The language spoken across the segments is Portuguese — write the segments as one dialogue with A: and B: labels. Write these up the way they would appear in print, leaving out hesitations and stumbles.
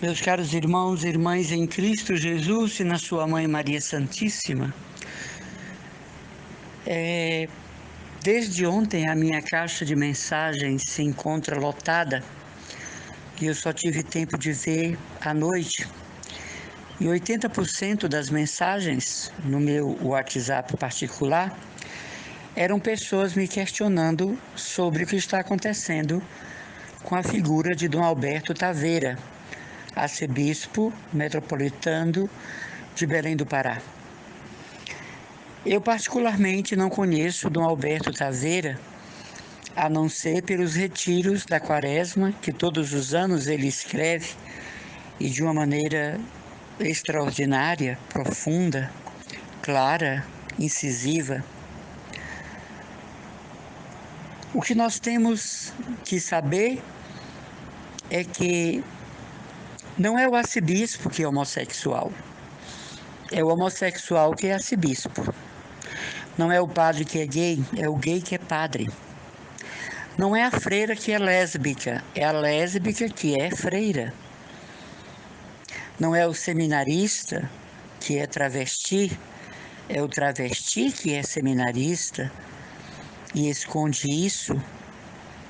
A: Meus caros irmãos e irmãs em Cristo Jesus e na sua Mãe Maria Santíssima, desde ontem a minha caixa de mensagens se encontra lotada e eu só tive tempo de ver à noite. E 80% das mensagens no meu WhatsApp particular eram pessoas me questionando sobre o que está acontecendo com a figura de Dom Alberto Taveira, arcebispo metropolitano de Belém do Pará. Eu particularmente não conheço Dom Alberto Taveira, a não ser pelos retiros da Quaresma, que todos os anos ele escreve, e de uma maneira extraordinária, profunda, clara, incisiva. O que nós temos que saber é que não é o arcebispo que é homossexual, é o homossexual que é arcebispo. Não é o padre que é gay, é o gay que é padre. Não é a freira que é lésbica, é a lésbica que é freira. Não é o seminarista que é travesti, é o travesti que é seminarista e esconde isso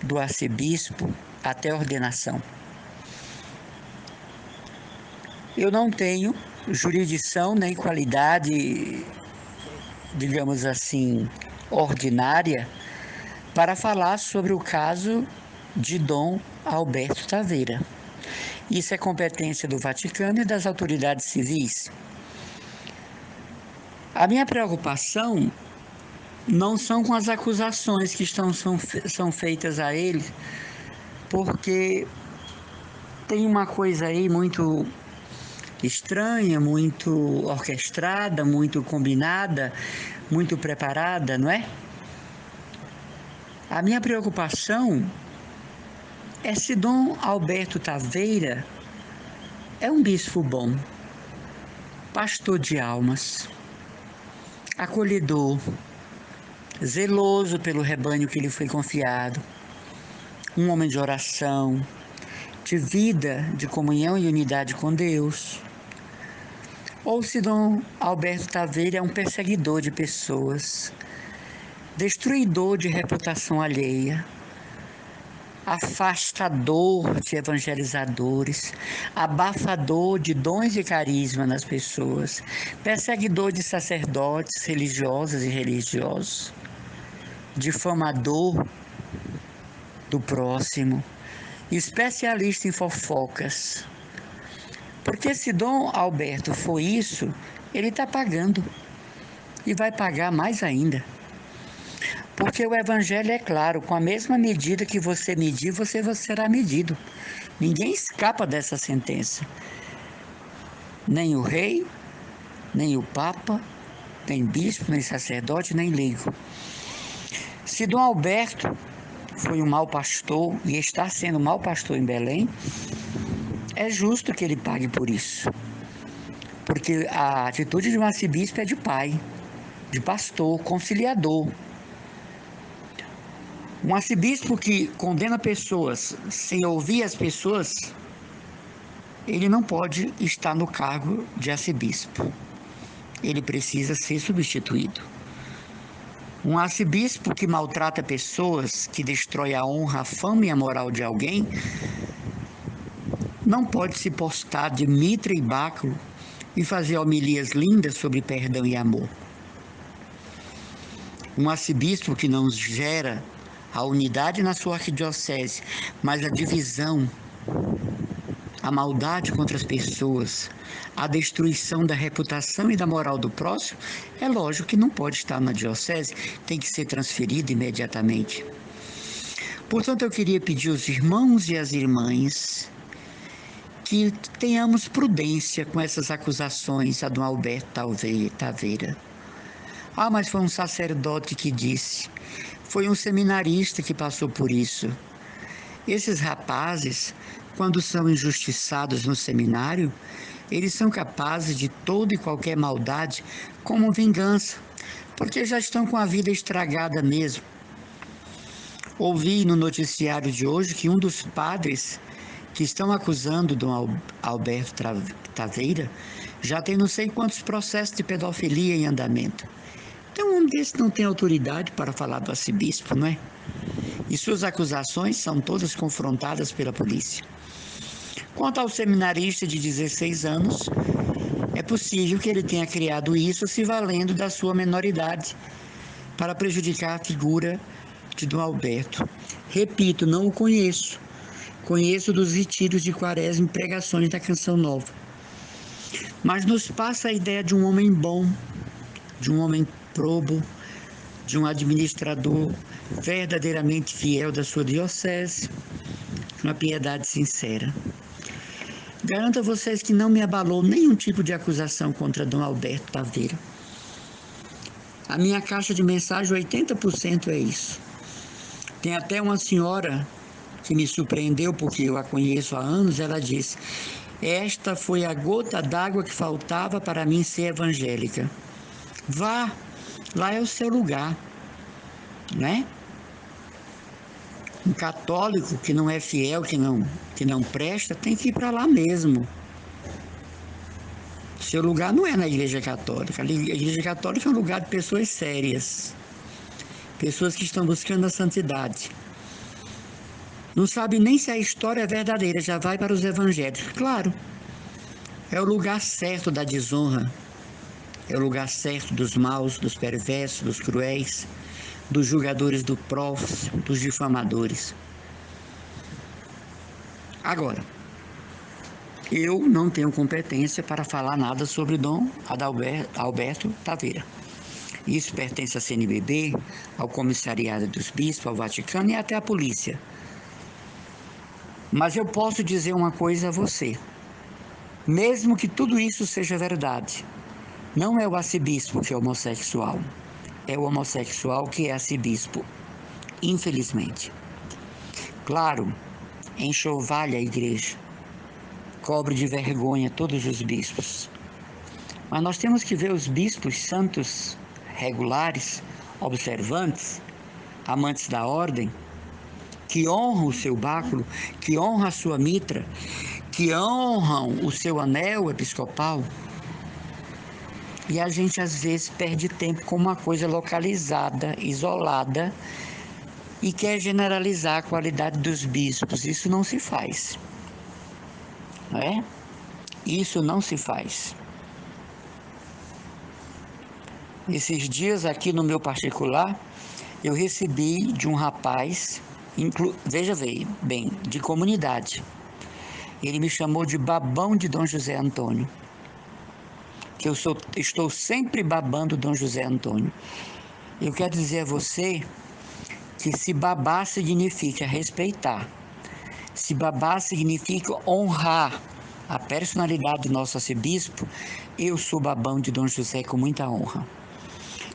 A: do arcebispo até a ordenação. Eu não tenho jurisdição nem qualidade, digamos assim, ordinária para falar sobre o caso de Dom Alberto Taveira. Isso é competência do Vaticano e das autoridades civis. A minha preocupação não são com as acusações que são feitas a ele, porque tem uma coisa aí muito estranha, muito orquestrada, muito combinada, muito preparada, não é? A minha preocupação é se Dom Alberto Taveira é um bispo bom, pastor de almas, acolhedor, zeloso pelo rebanho que lhe foi confiado, um homem de oração, de vida, de comunhão e unidade com Deus. Ou se Dom Alberto Taveira é um perseguidor de pessoas, destruidor de reputação alheia, afastador de evangelizadores, abafador de dons e carisma nas pessoas, perseguidor de sacerdotes religiosas e religiosos, difamador do próximo, especialista em fofocas. Porque se Dom Alberto for isso, ele está pagando e vai pagar mais ainda. Porque o Evangelho é claro, com a mesma medida que você medir, você será medido. Ninguém escapa dessa sentença. Nem o rei, nem o papa, nem bispo, nem sacerdote, nem leigo. Se Dom Alberto foi um mau pastor e está sendo um mau pastor em Belém, é justo que ele pague por isso. Porque a atitude de um arcebispo é de pai, de pastor, conciliador. Um arcebispo que condena pessoas sem ouvir as pessoas, ele não pode estar no cargo de arcebispo. Ele precisa ser substituído. Um arcebispo que maltrata pessoas, que destrói a honra, a fama e a moral de alguém, não pode se postar de mitra e báculo e fazer homilias lindas sobre perdão e amor. Um arcebispo que não gera a unidade na sua arquidiocese, mas a divisão, a maldade contra as pessoas, a destruição da reputação e da moral do próximo, é lógico que não pode estar na diocese, tem que ser transferido imediatamente. Portanto, eu queria pedir aos irmãos e às irmãs que tenhamos prudência com essas acusações a Dom Alberto Taveira. Ah, mas foi um sacerdote que disse, foi um seminarista que passou por isso. Esses rapazes, quando são injustiçados no seminário, eles são capazes de toda e qualquer maldade como vingança, porque já estão com a vida estragada mesmo. Ouvi no noticiário de hoje que um dos padres que estão acusando Dom Alberto Taveira já tem não sei quantos processos de pedofilia em andamento. Então, um homem desse não tem autoridade para falar do arcebispo, não é? E suas acusações são todas confrontadas pela polícia. Quanto ao seminarista de 16 anos, é possível que ele tenha criado isso se valendo da sua menoridade para prejudicar a figura de Dom Alberto. Repito, não o conheço. Conheço dos retiros de Quaresma e pregações da Canção Nova. Mas nos passa a ideia de um homem bom, de um homem probo, de um administrador verdadeiramente fiel da sua diocese, de uma piedade sincera. Garanto a vocês que não me abalou nenhum tipo de acusação contra Dom Alberto Taveira. A minha caixa de mensagem, 80% é isso. Tem até uma senhora que me surpreendeu, porque eu a conheço há anos, ela disse: esta foi a gota d'água que faltava para mim ser evangélica. Vá, lá é o seu lugar, né? Um católico que não é fiel, que não presta, tem que ir para lá mesmo. Seu lugar não é na Igreja Católica. A Igreja Católica é um lugar de pessoas sérias, pessoas que estão buscando a santidade. Não sabe nem se a história é verdadeira, já vai para os evangélicos. Claro, é o lugar certo da desonra, é o lugar certo dos maus, dos perversos, dos cruéis, dos julgadores do próximo, dos difamadores. Agora, eu não tenho competência para falar nada sobre Dom Alberto Taveira. Isso pertence à CNBB, ao Comissariado dos Bispos, ao Vaticano e até à polícia. Mas eu posso dizer uma coisa a você. Mesmo que tudo isso seja verdade, não é o arcebispo que é homossexual. É o homossexual que é arcebispo, infelizmente. Claro, enxovalha a igreja, cobre de vergonha todos os bispos. Mas nós temos que ver os bispos santos, regulares, observantes, amantes da ordem, que honram o seu báculo, que honram a sua mitra, que honram o seu anel episcopal. E a gente às vezes perde tempo com uma coisa localizada, isolada, e quer generalizar a qualidade dos bispos. Isso não se faz, não é? Isso não se faz. Esses dias aqui no meu particular, eu recebi de um rapaz, veja bem, de comunidade. Ele me chamou de babão de Dom José Antônio. Que estou sempre babando Dom José Antônio. Eu quero dizer a você que se babar significa respeitar. Se babar significa honrar a personalidade do nosso arcebispo, eu sou babão de Dom José com muita honra.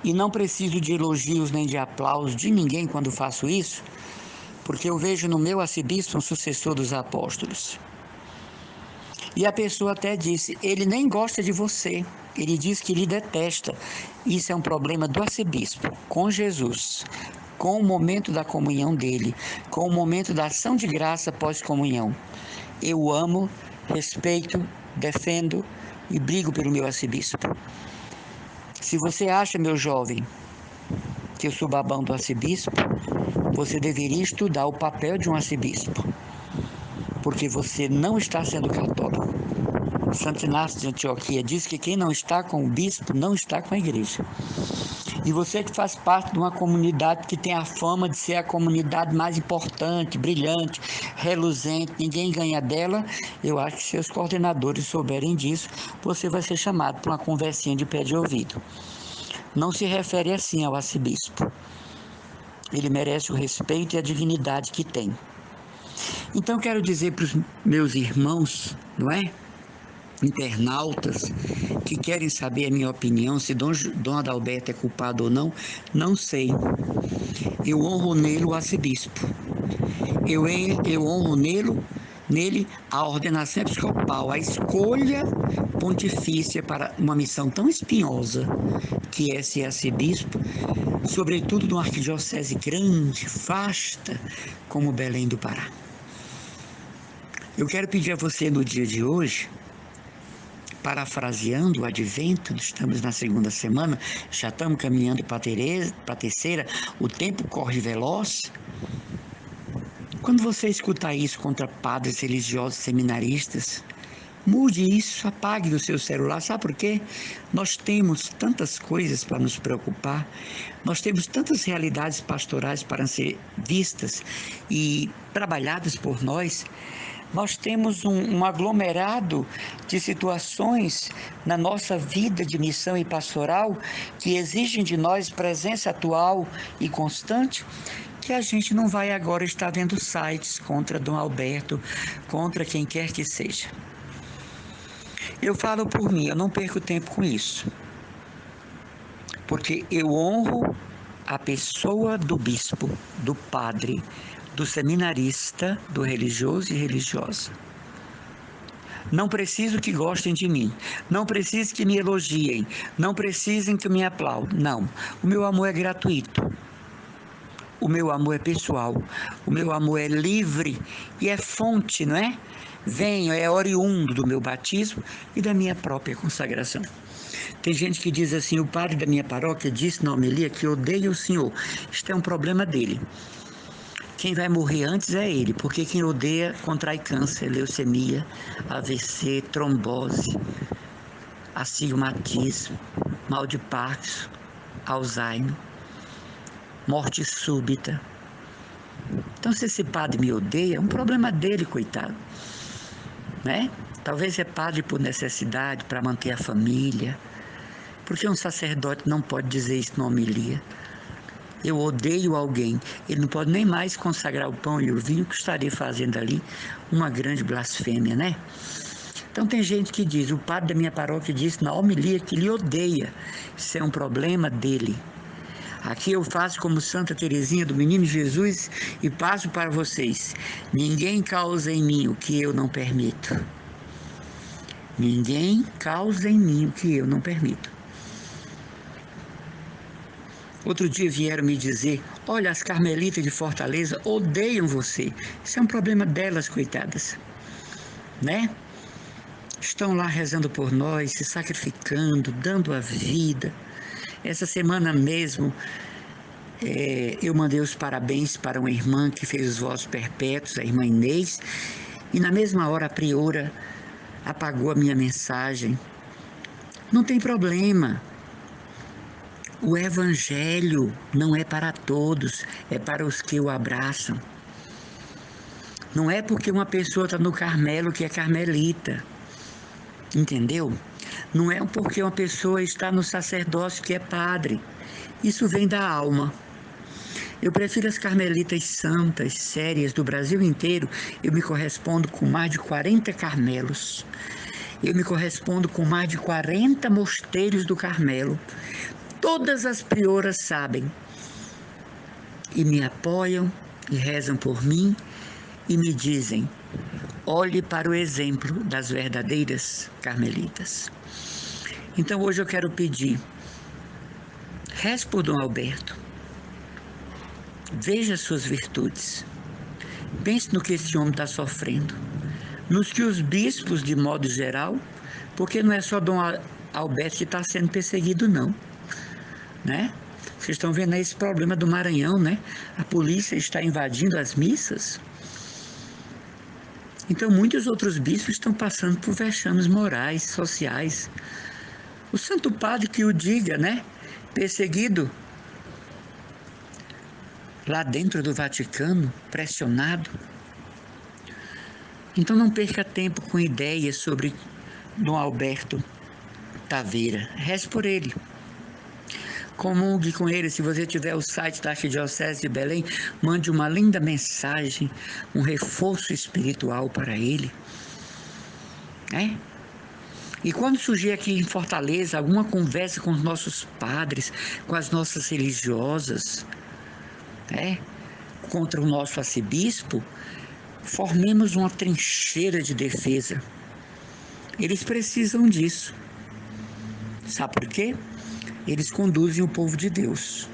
A: E não preciso de elogios nem de aplausos de ninguém quando faço isso, porque eu vejo no meu arcebispo um sucessor dos apóstolos. E a pessoa até disse, ele nem gosta de você, ele diz que lhe detesta. Isso é um problema do arcebispo, com Jesus, com o momento da comunhão dele, com o momento da ação de graça pós-comunhão. Eu amo, respeito, defendo e brigo pelo meu arcebispo. Se você acha, meu jovem, que eu sou babão do arcebispo, você deveria estudar o papel de um arcebispo, porque você não está sendo católico. Santo Inácio de Antioquia diz que quem não está com o bispo não está com a igreja. E você que faz parte de uma comunidade que tem a fama de ser a comunidade mais importante, brilhante, reluzente, ninguém ganha dela, eu acho que se os coordenadores souberem disso, você vai ser chamado para uma conversinha de pé de ouvido. Não se refere assim ao arcebispo. Ele merece o respeito e a dignidade que tem. Então, quero dizer para os meus irmãos, não é? Internautas, que querem saber a minha opinião, se Dom Adalberto é culpado ou não, não sei. Eu honro nele o arcebispo. Eu honro nele a ordenação episcopal, a escolha pontifícia para uma missão tão espinhosa que é ser arcebispo, sobretudo numa arquidiocese grande, vasta, como Belém do Pará. Eu quero pedir a você no dia de hoje, parafraseando o advento, estamos na segunda semana, já estamos caminhando para a terceira, o tempo corre veloz. Quando você escutar isso contra padres religiosos seminaristas, mude isso, apague do seu celular. Sabe por quê? Nós temos tantas coisas para nos preocupar, nós temos tantas realidades pastorais para ser vistas e trabalhadas por nós. Nós temos um aglomerado de situações na nossa vida de missão e pastoral que exigem de nós presença atual e constante, que a gente não vai agora estar vendo sites contra Dom Alberto, contra quem quer que seja. Eu falo por mim, eu não perco tempo com isso, porque eu honro a pessoa do bispo, do padre, do seminarista, do religioso e religiosa. Não preciso que gostem de mim, não preciso que me elogiem, não precisem que me aplaudam. Não, o meu amor é gratuito, o meu amor é pessoal, o meu amor é livre e é fonte, não é? É oriundo do meu batismo e da minha própria consagração. Tem gente que diz assim, o padre da minha paróquia disse na homilia que odeia o senhor. Isto é um problema dele. Quem vai morrer antes é ele, porque quem odeia contrai câncer, leucemia, AVC, trombose, astigmatismo, mal de Parkinson, Alzheimer, morte súbita. Então, se esse padre me odeia, é um problema dele, coitado, né? Talvez é padre por necessidade, para manter a família, porque um sacerdote não pode dizer isso na homilia. Eu odeio alguém, ele não pode nem mais consagrar o pão e o vinho, que estaria fazendo ali uma grande blasfêmia, né? Então tem gente que diz, o padre da minha paróquia disse na homilia que ele odeia. Isso é um problema dele. Aqui eu faço como Santa Teresinha do Menino Jesus e passo para vocês. Ninguém causa em mim o que eu não permito. Ninguém causa em mim o que eu não permito. Outro dia vieram me dizer, olha, as carmelitas de Fortaleza odeiam você. Isso é um problema delas, coitadas, né? Estão lá rezando por nós, se sacrificando, dando a vida. Essa semana mesmo, eu mandei os parabéns para uma irmã que fez os votos perpétuos, a irmã Inês, e na mesma hora a priora apagou a minha mensagem. Não tem problema. O evangelho não é para todos, é para os que o abraçam. Não é porque uma pessoa está no Carmelo que é carmelita, entendeu? Não é porque uma pessoa está no sacerdócio que é padre. Isso vem da alma. Eu prefiro as carmelitas santas, sérias do Brasil inteiro. Eu me correspondo com mais de 40 Carmelos. Eu me correspondo com mais de 40 mosteiros do Carmelo. Todas as prioras sabem e me apoiam e rezam por mim e me dizem, olhe para o exemplo das verdadeiras carmelitas. Então hoje eu quero pedir, reze por Dom Alberto, veja as suas virtudes, pense no que esse homem está sofrendo, nos que os bispos de modo geral, porque não é só Dom Alberto que está sendo perseguido não, né? Vocês estão vendo aí esse problema do Maranhão, né? A polícia está invadindo as missas. Então, muitos outros bispos estão passando por vexames morais, sociais. O Santo Padre que o diga, né? Perseguido lá dentro do Vaticano, pressionado. Então, não perca tempo com ideias sobre Dom Alberto Taveira. Reze por ele. Comungue com ele. Se você tiver o site da Arquidiocese de Belém, mande uma linda mensagem, um reforço espiritual para ele. E quando surgir aqui em Fortaleza alguma conversa com os nossos padres, com as nossas religiosas, contra o nosso arcebispo, formemos uma trincheira de defesa. Eles precisam disso. Sabe por quê? Eles conduzem o povo de Deus.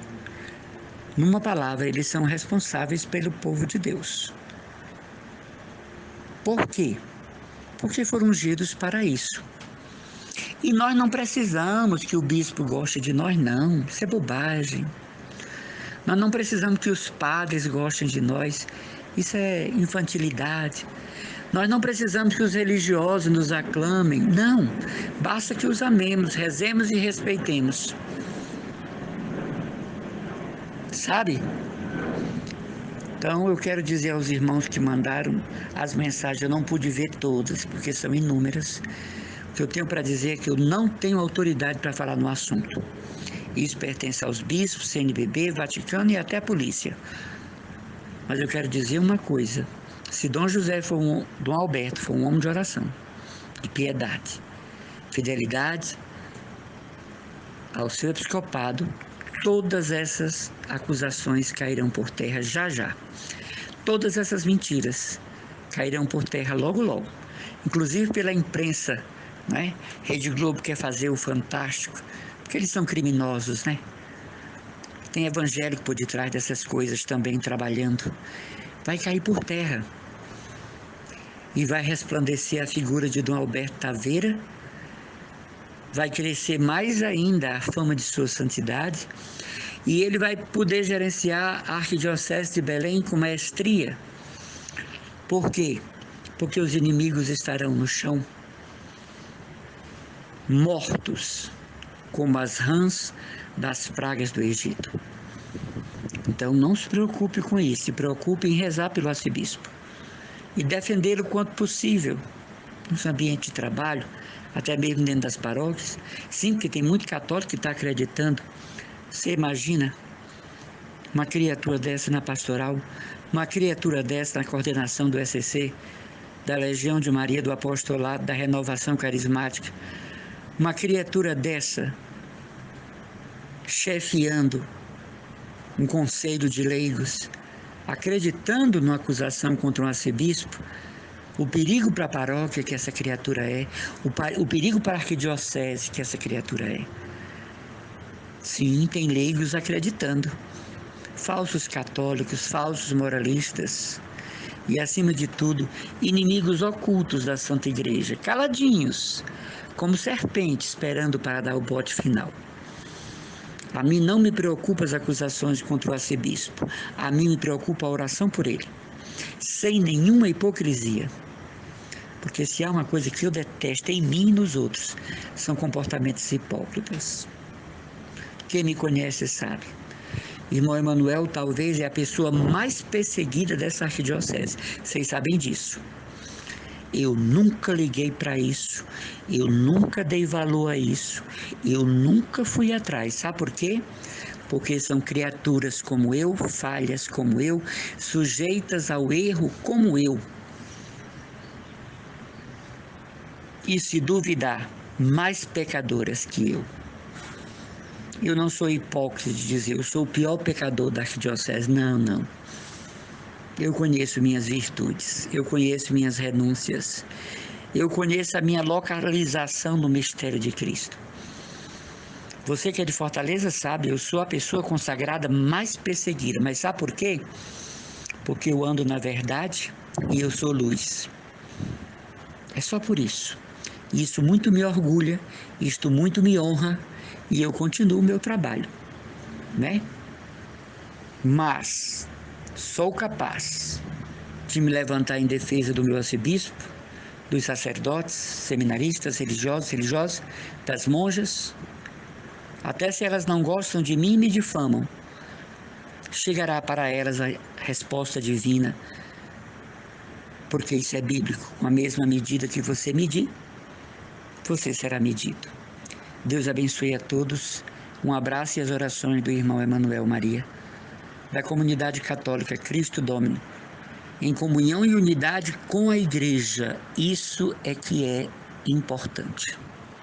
A: Numa palavra, eles são responsáveis pelo povo de Deus. Por quê? Porque foram ungidos para isso. E nós não precisamos que o bispo goste de nós, não. Isso é bobagem. Nós não precisamos que os padres gostem de nós. Isso é infantilidade. Nós não precisamos que os religiosos nos aclamem. Não. Basta que os amemos, rezemos e respeitemos. Sabe? Então eu quero dizer aos irmãos que mandaram as mensagens, eu não pude ver todas, porque são inúmeras. O que eu tenho para dizer é que eu não tenho autoridade para falar no assunto. Isso pertence aos bispos, CNBB, Vaticano e até a polícia. Mas eu quero dizer uma coisa: se Dom Alberto foi um homem de oração, de piedade, fidelidade ao seu episcopado, todas essas acusações cairão por terra já já. Todas essas mentiras cairão por terra logo logo. Inclusive pela imprensa, né? Rede Globo quer fazer o Fantástico, porque eles são criminosos, né? Tem evangélico por detrás dessas coisas também trabalhando. Vai cair por terra. E vai resplandecer a figura de Dom Alberto Taveira. Vai crescer mais ainda a fama de sua santidade. E ele vai poder gerenciar a Arquidiocese de Belém com maestria. Por quê? Porque os inimigos estarão no chão, mortos, como as rãs das pragas do Egito. Então não se preocupe com isso, se preocupe em rezar pelo arcebispo e defendê-lo quanto possível nos ambientes de trabalho, até mesmo dentro das paróquias. Sim, porque tem muito católico que está acreditando. Você imagina uma criatura dessa na pastoral, uma criatura dessa na coordenação do ECC, da Legião de Maria, do Apostolado, da Renovação Carismática, uma criatura dessa chefiando um conselho de leigos, acreditando numa acusação contra um arcebispo. O perigo para a paróquia que essa criatura é, o perigo para a arquidiocese que essa criatura é. Sim, tem leigos acreditando, falsos católicos, falsos moralistas e, acima de tudo, inimigos ocultos da Santa Igreja, caladinhos, como serpentes esperando para dar o bote final. A mim não me preocupa as acusações contra o arcebispo, a mim me preocupa a oração por ele, sem nenhuma hipocrisia. Porque se há uma coisa que eu detesto em mim e nos outros, são comportamentos hipócritas. Quem me conhece sabe. Irmão Emanuel talvez é a pessoa mais perseguida dessa arquidiocese. Vocês sabem disso. Eu nunca liguei para isso, eu nunca dei valor a isso, eu nunca fui atrás. Sabe por quê? Porque são criaturas como eu, falhas como eu, sujeitas ao erro como eu. E se duvidar, mais pecadoras que eu. Eu não sou hipócrita de dizer, eu sou o pior pecador da arquidiocese. Não, não. Eu conheço minhas virtudes, eu conheço minhas renúncias, eu conheço a minha localização no mistério de Cristo. Você que é de Fortaleza sabe, eu sou a pessoa consagrada mais perseguida, mas sabe por quê? Porque eu ando na verdade e eu sou luz. É só por isso. Isso muito me orgulha, isto muito me honra e eu continuo o meu trabalho, né? Mas sou capaz de me levantar em defesa do meu arcebispo, dos sacerdotes, seminaristas, religiosas, das monjas. Até se elas não gostam de mim e me difamam, chegará para elas a resposta divina, porque isso é bíblico. Com a mesma medida que você medir, você será medido. Deus abençoe a todos. Um abraço e as orações do irmão Emanuel Maria, da comunidade católica Cristo Domino, em comunhão e unidade com a Igreja. Isso é que é importante.